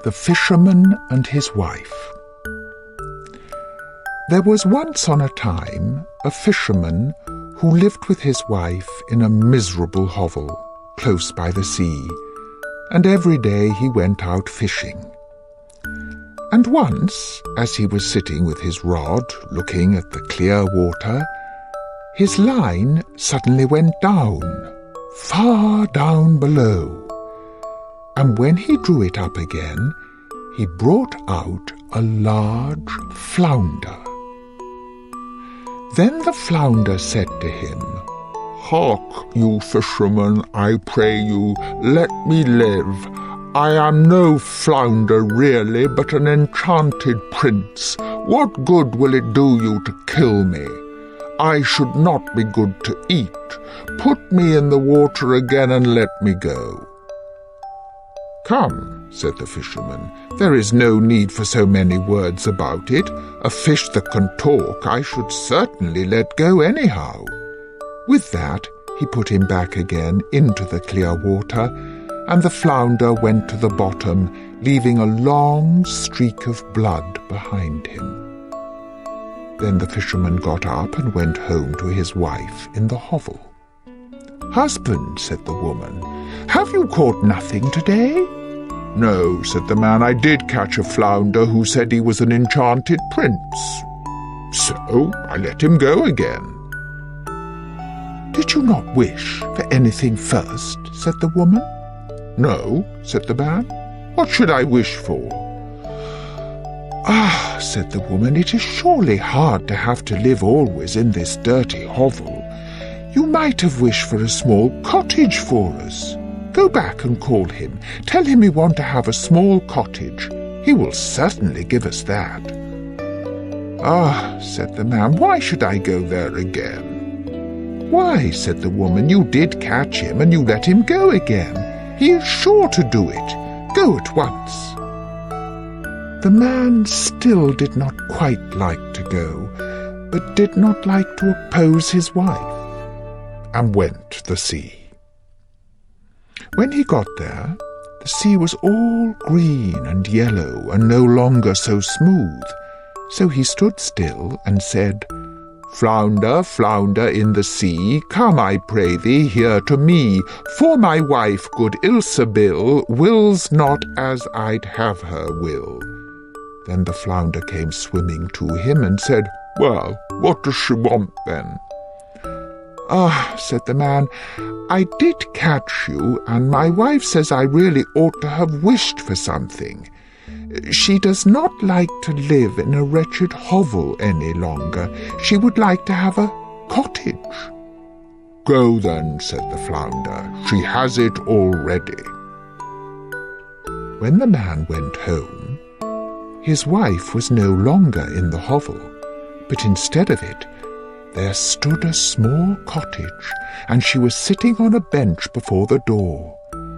The Fisherman and his Wife. There was once on a time a fisherman who lived with his wife in a miserable hovel close by the sea, and every day he went out fishing. And once, as he was sitting with his rod looking at the clear water, his line suddenly went down, far down below. And when he drew it up again, he brought out a large flounder. Then the flounder said to him, "Hark, you fisherman, I pray you, let me live. I am no flounder really, but an enchanted prince. What good will it do you to kill me? I should not be good to eat. Put me in the water again and let me go." "Come," said the fisherman, "there is no need for so many words about it. A fish that can talk I should certainly let go anyhow." With that he put him back again into the clear water, and the flounder went to the bottom, leaving a long streak of blood behind him. Then the fisherman got up and went home to his wife in the hovel. "Husband," said the woman, "have you caught nothing today?" "No," said the man, "I did catch a flounder who said he was an enchanted prince. So I let him go again." "Did you not wish for anything first?" said the woman. "No," said the man. "What should I wish for?" "Ah," said the woman, "it is surely hard to have to live always in this dirty hovel. You might have wished for a small cottage for us. Go back and call him. Tell him we want to have a small cottage. He will certainly give us that." "Ah," said the man, "why should I go there again?" "Why," said the woman, "you did catch him and you let him go again. He is sure to do it. Go at once." The man still did not quite like to go, but did not like to oppose his wife, and went to the sea. When he got there, the sea was all green and yellow and no longer so smooth, so he stood still and said, "Flounder, flounder in the sea, come, I pray thee, here to me, for my wife, good Ilsebil, wills not as I'd have her will." Then the flounder came swimming to him and said, "Well, what does she want then?" "Ah," said the man, "I did catch you, and my wife says I really ought to have wished for something. She does not like to live in a wretched hovel any longer. She would like to have a cottage." "Go then," said the flounder, "she has it already." When the man went home, his wife was no longer in the hovel, but instead of it, there stood a small cottage, and she was sitting on a bench before the door.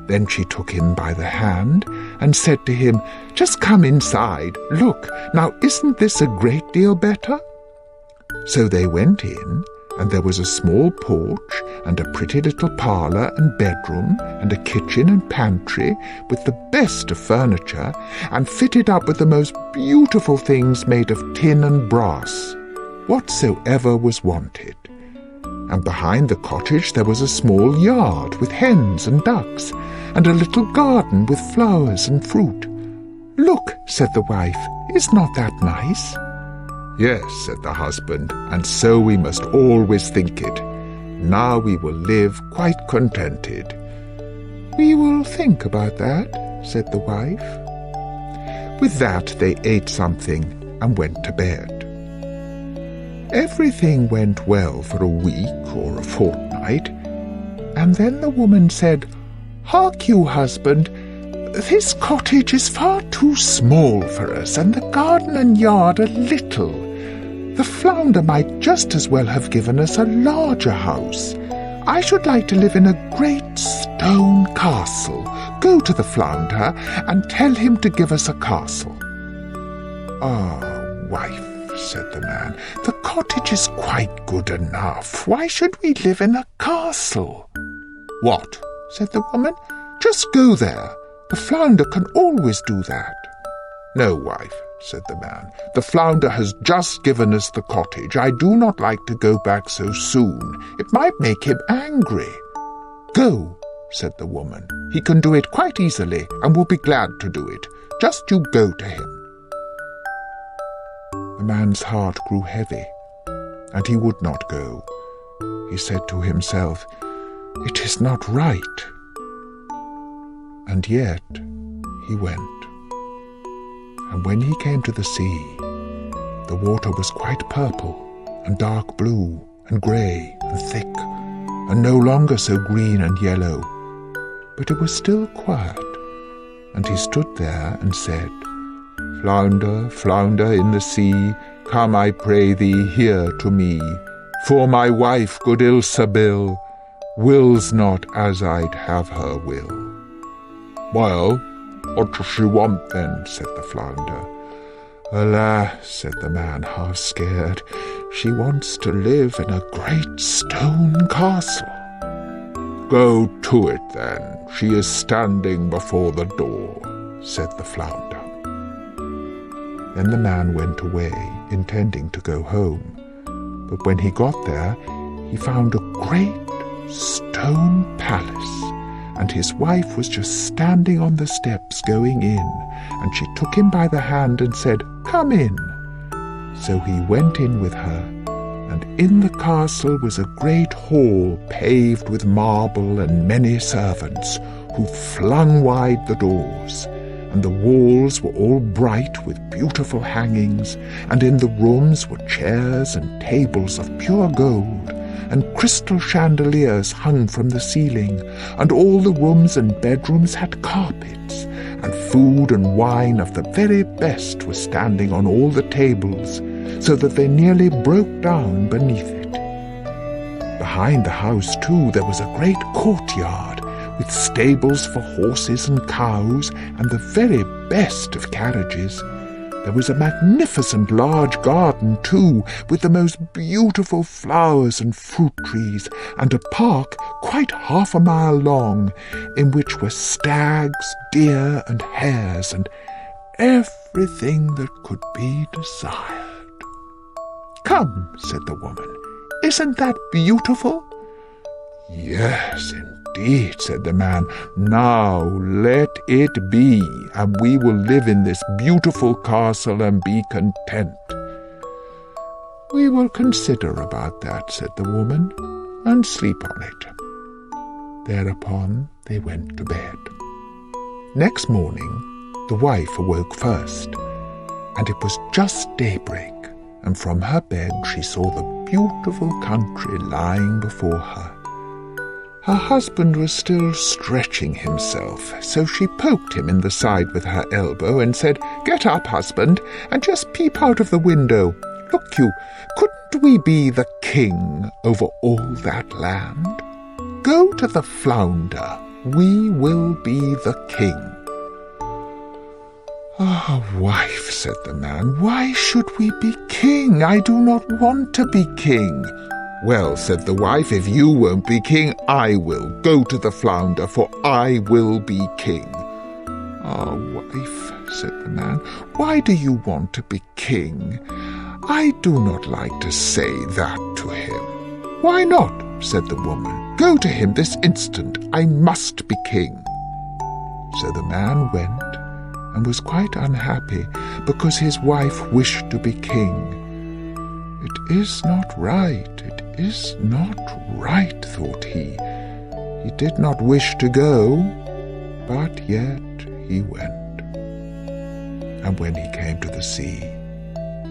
Then she took him by the hand and said to him, "Just come inside. Look, now isn't this a great deal better?" So they went in, and there was a small porch and a pretty little parlour and bedroom and a kitchen and pantry with the best of furniture, and fitted up with the most beautiful things made of tin and brass, whatsoever was wanted. And behind the cottage there was a small yard with hens and ducks, and a little garden with flowers and fruit. "Look," said the wife, "is not that nice?" "Yes," said the husband, "and so we must always think it. Now we will live quite contented." "We will think about that," said the wife. With that they ate something and went to bed. Everything went well for a week or a fortnight, and then the woman said, "Hark you, husband, this cottage is far too small for us, and the garden and yard a little. The flounder might just as well have given us a larger house. I should like to live in a great stone castle. Go to the flounder and tell him to give us a castle." "Ah, wife," said the man, "the cottage is quite good enough. Why should we live in a castle?" "What?" said the woman. "Just go there. The flounder can always do that." "No, wife," said the man. "The flounder has just given us the cottage. I do not like to go back so soon. It might make him angry." "Go," said the woman. "He can do it quite easily, and will be glad to do it. Just you go to him." The man's heart grew heavy, and he would not go. He said to himself, "It is not right." And yet he went. And when he came to the sea, the water was quite purple and dark blue and grey and thick, and no longer so green and yellow, but it was still quiet. And he stood there and said, "Flounder, flounder in the sea, come, I pray thee, here to me, for my wife, good Ilsebil, wills not as I'd have her will." "Well, what does she want then?" said the flounder. "Alas," said the man, half scared, "she wants to live in a great stone castle." "Go to it then, she is standing before the door," said the flounder. Then the man went away, intending to go home. But when he got there, he found a great stone palace, and his wife was just standing on the steps going in, and she took him by the hand and said, "Come in." So he went in with her, and in the castle was a great hall paved with marble and many servants, who flung wide the doors, and the walls were all bright with beautiful hangings, and in the rooms were chairs and tables of pure gold, and crystal chandeliers hung from the ceiling, and all the rooms and bedrooms had carpets, and food and wine of the very best was standing on all the tables, so that they nearly broke down beneath it. Behind the house, too, there was a great courtyard, with stables for horses and cows, and the very best of carriages. There was a magnificent large garden, too, with the most beautiful flowers and fruit trees, and a park quite half a mile long, in which were stags, deer, and hares, and everything that could be desired. "Come," said the woman, "isn't that beautiful?" "Yes, indeed," said the man. "Now let it be, and we will live in this beautiful castle and be content." "We will consider about that," said the woman, "and sleep on it." Thereupon they went to bed. Next morning the wife awoke first, and it was just daybreak, and from her bed she saw the beautiful country lying before her. Her husband was still stretching himself, so she poked him in the side with her elbow and said, "Get up, husband, and just peep out of the window. Look you, couldn't we be the king over all that land? Go to the flounder. We will be the king." "Ah, wife," said the man, "why should we be king? I do not want to be king." "Well," said the wife, "if you won't be king, I will. Go to the flounder, for I will be king." "Ah, wife," said the man, "why do you want to be king? I do not like to say that to him." "Why not?" said the woman. "Go to him this instant. I must be king." So the man went, and was quite unhappy, because his wife wished to be king. "It is not right, it is not right," thought he. He did not wish to go, but yet he went. And when he came to the sea,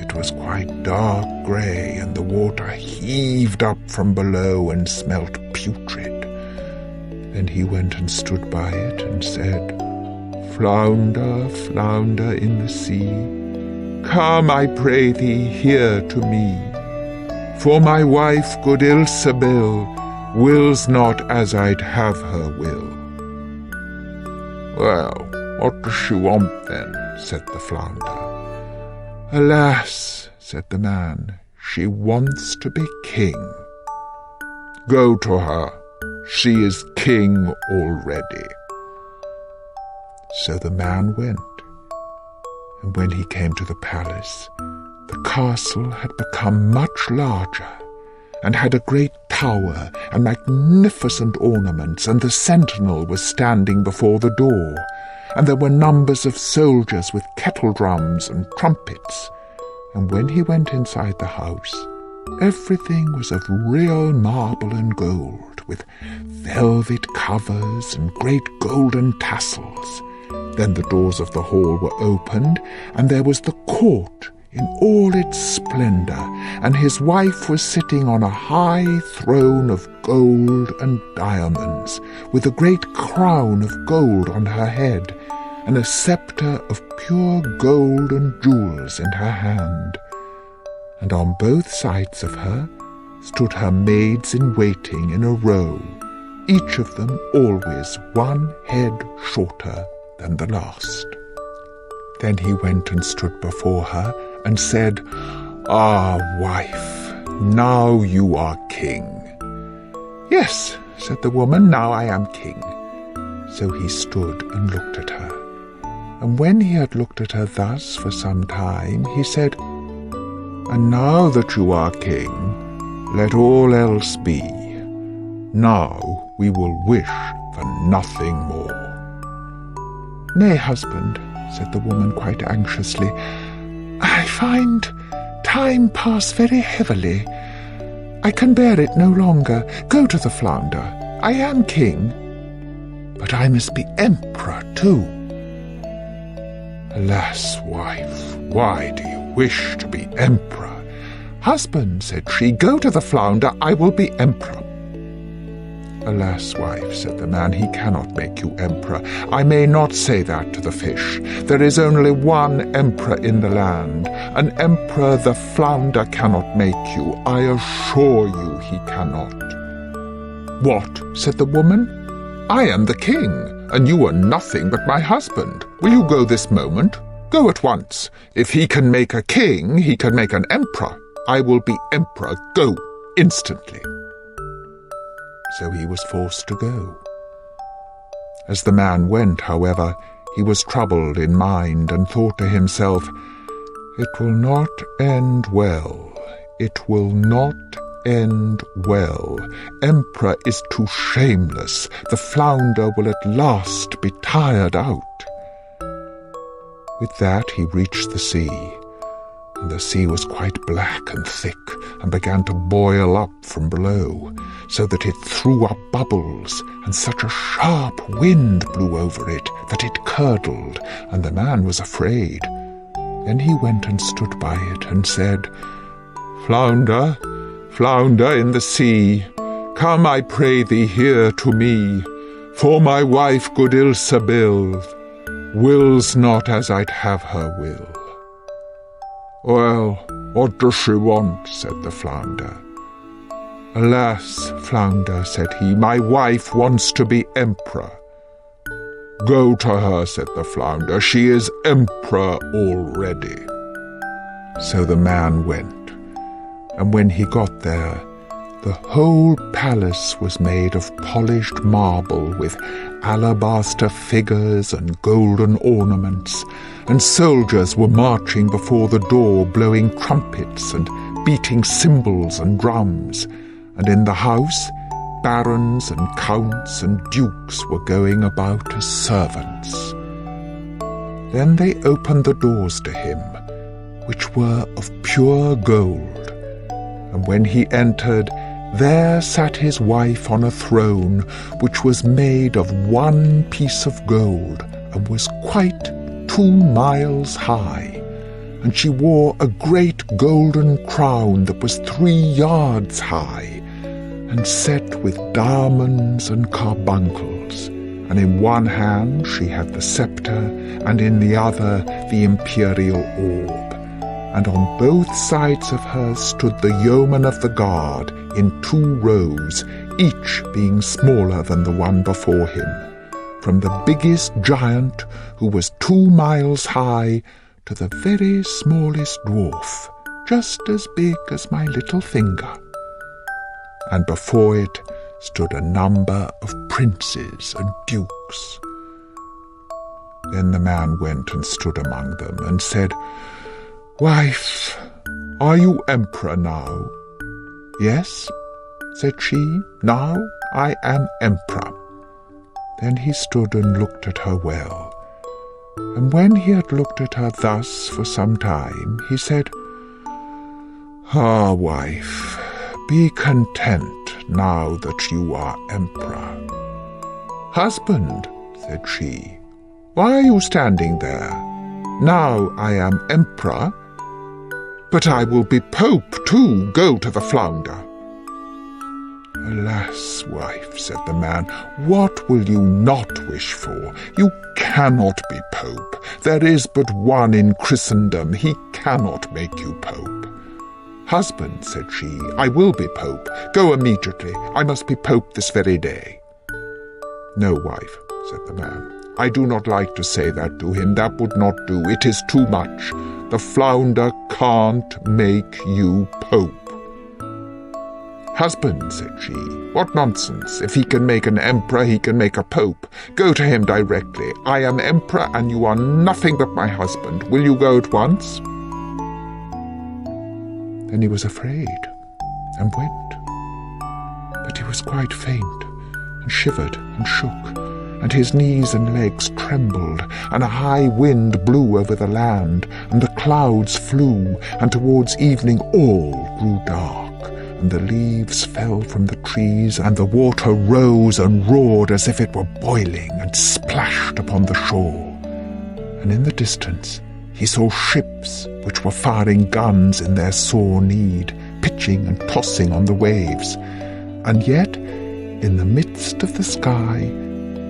it was quite dark grey, and the water heaved up from below and smelt putrid. Then he went and stood by it and said, "Flounder, flounder in the sea, come, I pray thee, here to me, for my wife, good Ilsebil, wills not as I'd have her will." "Well, what does she want then?" said the flounder. "Alas," said the man, "she wants to be king." "Go to her. She is king already." So the man went, and when he came to the palace, the castle had become much larger, and had a great tower and magnificent ornaments, and the sentinel was standing before the door, and there were numbers of soldiers with kettle-drums and trumpets. And when he went inside the house, everything was of real marble and gold, with velvet covers and great golden tassels. Then the doors of the hall were opened, and there was the court in all its splendor, and his wife was sitting on a high throne of gold and diamonds, with a great crown of gold on her head, and a scepter of pure gold and jewels in her hand. And on both sides of her stood her maids-in-waiting in a row, each of them always one head shorter than the last. Then he went and stood before her, and said, "Ah, wife, now you are king." "Yes," said the woman, "now I am king." So he stood and looked at her. And when he had looked at her thus for some time, he said, "And now that you are king, let all else be. Now we will wish for nothing more." "Nay, husband," said the woman quite anxiously, "I find time pass very heavily. I can bear it no longer. Go to the flounder. I am king, but I must be emperor too." "Alas, wife, why do you wish to be emperor?" "Husband," said she, "go to the flounder. I will be emperor." "Alas, wife," said the man, "he cannot make you emperor. I may not say that to the fish. There is only one emperor in the land. An emperor the flounder cannot make you. I assure you he cannot." "What?" said the woman. "I am the king, and you are nothing but my husband. Will you go this moment? Go at once. If he can make a king, he can make an emperor. I will be emperor. Go instantly." So he was forced to go. As the man went, however, he was troubled in mind, and thought to himself, "It will not end well. It will not end well. Emperor is too shameless. The flounder will at last be tired out." With that he reached the sea, and the sea was quite black and thick, and began to boil up from below, so that it threw up bubbles, and such a sharp wind blew over it that it curdled, and the man was afraid. Then he went and stood by it, and said, "Flounder, flounder in the sea, come, I pray thee, here to me, for my wife, good Ilsebill, wills not as I'd have her will." "Well, what does she want?" said the flounder. "Alas, flounder," said he, "my wife wants to be emperor." "Go to her," said the flounder, "she is emperor already." So the man went, and when he got there, the whole palace was made of polished marble, with alabaster figures and golden ornaments, and soldiers were marching before the door, blowing trumpets and beating cymbals and drums, and in the house barons and counts and dukes were going about as servants. Then they opened the doors to him, which were of pure gold, and when he entered, there sat his wife on a throne, which was made of one piece of gold, and was quite 2 miles high, and she wore a great golden crown that was 3 yards high, and set with diamonds and carbuncles, and in one hand she had the scepter, and in the other the imperial orb, and on both sides of her stood the yeomen of the guard in 2 rows, each being smaller than the one before him, from the biggest giant, who was 2 miles high, to the very smallest dwarf, just as big as my little finger. And before it stood a number of princes and dukes. Then the man went and stood among them and said, "Wife, are you emperor now?" "Yes," said she, "now I am emperor." Then he stood and looked at her well. And when he had looked at her thus for some time, he said, "Ah, wife, be content now that you are emperor." "Husband," said she, "why are you standing there? Now I am emperor, but I will be pope too. Go to the flounder." "Alas, wife," said the man, "what will you not wish for? You cannot be pope. There is but one in Christendom. He cannot make you pope." "Husband," said she, "I will be pope. Go immediately. I must be pope this very day." "No, wife," said the man. "I do not like to say that to him. That would not do. It is too much. The flounder can't make you pope." "Husband," said she, "what nonsense! If he can make an emperor, he can make a pope. Go to him directly. I am emperor, and you are nothing but my husband. Will you go at once?" Then he was afraid, and went. But he was quite faint, and shivered and shook, and his knees and legs trembled, and a high wind blew over the land, and the clouds flew, and towards evening all grew dark, and the leaves fell from the trees, and the water rose and roared as if it were boiling, and splashed upon the shore. And in the distance he saw ships which were firing guns in their sore need, pitching and tossing on the waves. And yet, in the midst of the sky,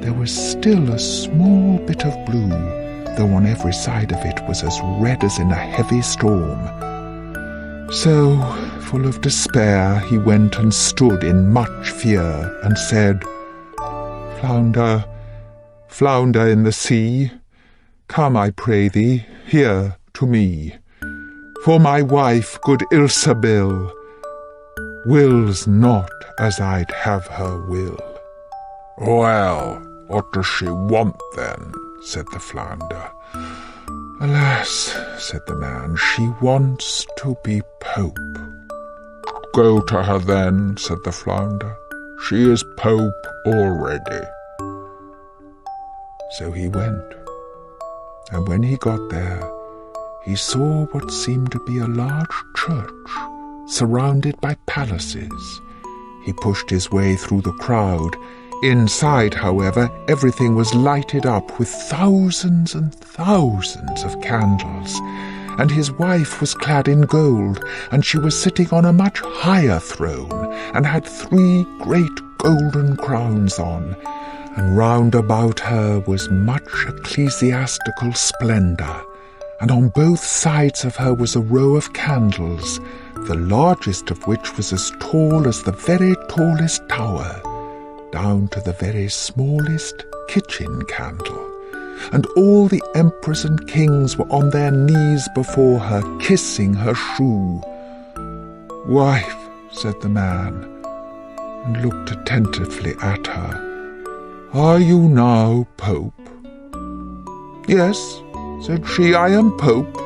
there was still a small bit of blue, though on every side of it was as red as in a heavy storm. So, full of despair, he went and stood in much fear, and said, "Flounder, flounder in the sea, come, I pray thee, here to me. For my wife, good Ilsabil, wills not as I'd have her will." "Well, what does she want then?" said the flounder. "Alas," said the man, "she wants to be pope." "Go to her then," said the flounder. "She is pope already." So he went, and when he got there, he saw what seemed to be a large church, surrounded by palaces. He pushed his way through the crowd. Inside, however, everything was lighted up with thousands and thousands of candles, and his wife was clad in gold, and she was sitting on a much higher throne, and had 3 great golden crowns on, and round about her was much ecclesiastical splendour, and on both sides of her was a row of candles, the largest of which was as tall as the very tallest tower, down to the very smallest kitchen candle, and all the emperors and kings were on their knees before her, kissing her shoe. "Wife," said the man, and looked attentively at her, "are you now pope?" "Yes," said she, "I am pope."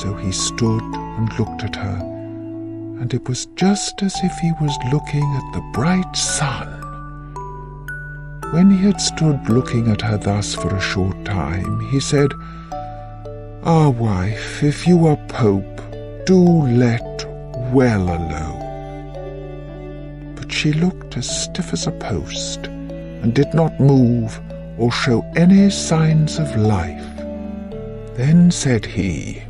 So he stood and looked at her, and it was just as if he was looking at the bright sun. When he had stood looking at her thus for a short time, he said, "Ah, wife, if you are pope, do let well alone." But she looked as stiff as a post, and did not move or show any signs of life. Then said he,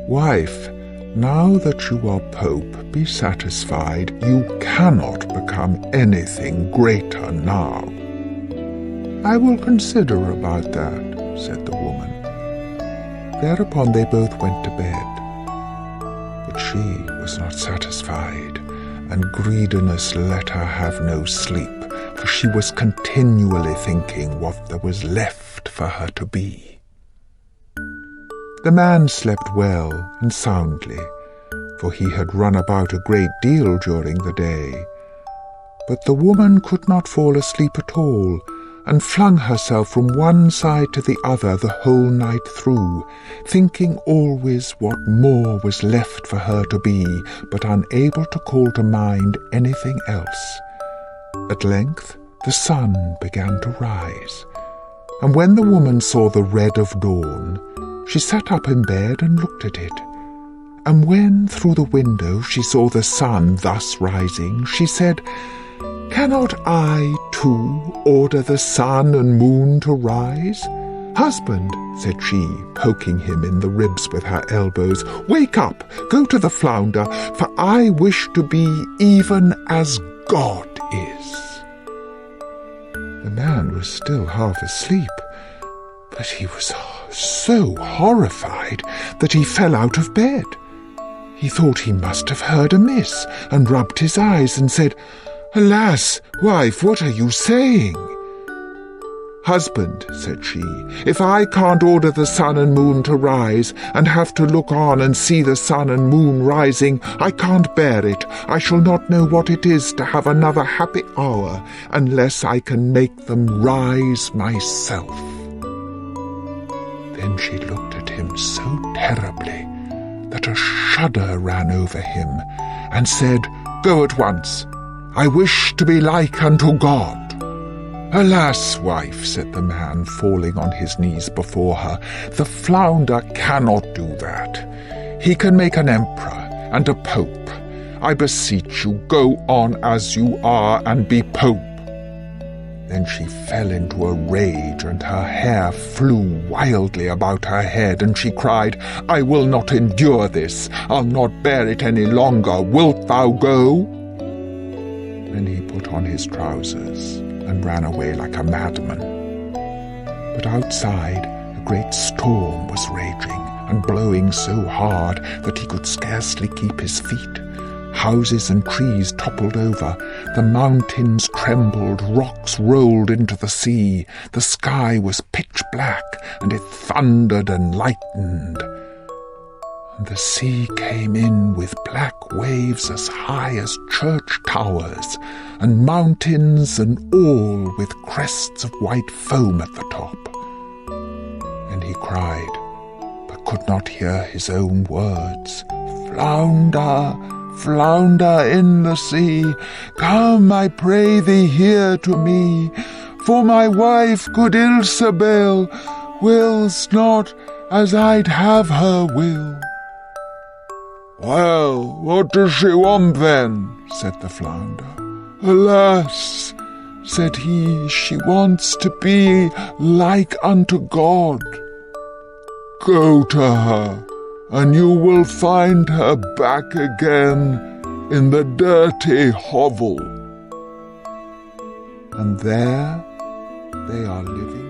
"Wife, now that you are pope, be satisfied. You cannot become anything greater now." "I will consider about that," said the woman. Thereupon they both went to bed. But she was not satisfied, and greediness let her have no sleep, for she was continually thinking what there was left for her to be. The man slept well and soundly, for he had run about a great deal during the day. But the woman could not fall asleep at all, and flung herself from one side to the other the whole night through, thinking always what more was left for her to be, but unable to call to mind anything else. At length the sun began to rise, and when the woman saw the red of dawn, she sat up in bed and looked at it. And when through the window she saw the sun thus rising, she said, "Cannot I, too, order the sun and moon to rise?" "Husband," said she, poking him in the ribs with her elbows, "wake up, go to the flounder, for I wish to be even as God is." The man was still half asleep, but he was so horrified that he fell out of bed. He thought he must have heard amiss, and rubbed his eyes and said, "Alas, wife, what are you saying?" "Husband," said she, "if I can't order the sun and moon to rise, and have to look on and see the sun and moon rising, I can't bear it. I shall not know what it is to have another happy hour, unless I can make them rise myself." Then she looked at him so terribly that a shudder ran over him, and said, "Go at once. I wish to be like unto God." "Alas, wife," said the man, falling on his knees before her, "the flounder cannot do that. He can make an emperor and a pope. I beseech you, go on as you are and be pope." Then she fell into a rage, and her hair flew wildly about her head, and she cried, "I will not endure this. I'll not bear it any longer. Wilt thou go?" Then he put on his trousers and ran away like a madman. But outside a great storm was raging and blowing so hard that he could scarcely keep his feet. Houses and trees toppled over, the mountains trembled, rocks rolled into the sea, the sky was pitch black, and it thundered and lightened. And the sea came in with black waves as high as church towers, and mountains and all with crests of white foam at the top. And he cried, but could not hear his own words, "Flounder, flounder in the sea, come, I pray thee, here to me, for my wife, good Ilsebel, wills not as I'd have her will." "Well, what does she want then?" said the flounder. "Alas," said he, "she wants to be like unto God." "Go to her, and you will find her back again in the dirty hovel." And there they are living